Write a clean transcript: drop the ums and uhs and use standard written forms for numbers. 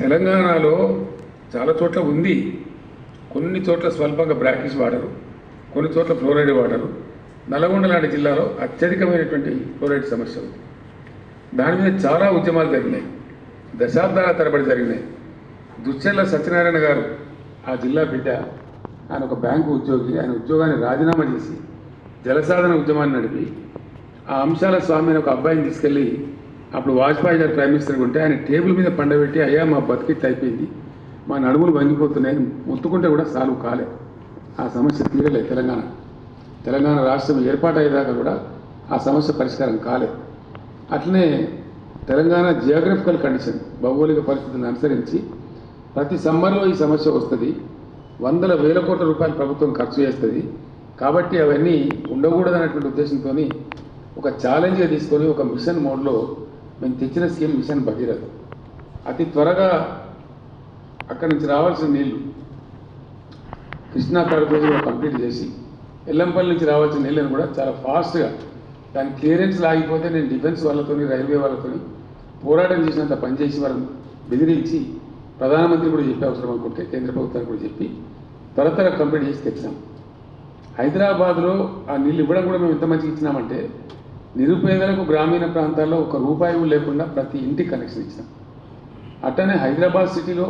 తెలంగాణలో చాలా చోట్ల ఉంది. కొన్ని చోట్ల స్వల్పంగా బ్రాకిష్ వాడరు, కొన్ని చోట్ల ఫ్లోరైడ్ వాడరు. నల్గొండ లాంటి జిల్లాలో అత్యధికమైనటువంటి ఫ్లోరైడ్ సమస్య ఉంది. దాని మీద చాలా ఉద్యమాలు జరిగినాయి, దశాబ్దాల తరబడి జరిగినాయి. దుశ్చర్ల సత్యనారాయణ గారు ఆ జిల్లా బిడ్డ, ఆయన ఒక బ్యాంకు ఉద్యోగి. ఆయన ఉద్యోగాన్ని రాజీనామా చేసి జలసాధన ఉద్యమాన్ని నడిపి ఆ అంశాల స్వామి అని ఒక అబ్బాయిని తీసుకెళ్ళి, అప్పుడు వాజ్పేయి గారు ప్రైమ్ మినిస్టర్గా ఉంటే ఆయన టేబుల్ మీద పండబెట్టి, అయ్యా మా బతికిట్ అయిపోయింది, మా నడుములు వంగిపోతున్నాయని మొత్తుకుంటే కూడా సాల్వ్ కాలే. ఆ సమస్య తీరలేదు. తెలంగాణ రాష్ట్రం ఏర్పాటు అయ్యేదాకా కూడా ఆ సమస్య పరిష్కారం కాలే. అట్లనే తెలంగాణ జియోగ్రఫికల్ కండిషన్, భౌగోళిక పరిస్థితులను అనుసరించి ప్రతి సమ్మర్లో ఈ సమస్య వస్తుంది. వందల వేల కోట్ల రూపాయలు ప్రభుత్వం ఖర్చు చేస్తుంది. కాబట్టి అవన్నీ ఉండకూడదనేటువంటి ఉద్దేశంతో ఒక ఛాలెంజ్గా తీసుకొని ఒక మిషన్ మోడ్లో మేము తెచ్చిన స్కీమ్ మిషన్ భగీరథ. అతి త్వరగా అక్కడి నుంచి రావాల్సిన నీళ్లు కృష్ణా కడపలో కంప్లీట్ చేసి, ఎల్లంపల్లి నుంచి రావాల్సిన నీళ్ళని కూడా చాలా ఫాస్ట్గా, దాని క్లియరెన్స్ ఆగిపోతే నేను డిఫెన్స్ వాళ్ళతో, రైల్వే వాళ్ళతో పోరాటం చేసినంత పనిచేసి వాళ్ళని బెదిరించి ప్రధానమంత్రి కూడా చెప్పే అవసరం అనుకుంటే కేంద్ర ప్రభుత్వానికి కూడా చెప్పి త్వరగా కంప్లీట్ చేసి తెచ్చాం. హైదరాబాద్లో ఆ నీళ్ళు ఇవ్వడం కూడా మేము ఎంత మంచిగా ఇచ్చినామంటే, నిరుపేదలకు గ్రామీణ ప్రాంతాల్లో ₹1 లేకుండా ప్రతి ఇంటికి కనెక్షన్ ఇచ్చినాం. అట్టనే హైదరాబాద్ సిటీలో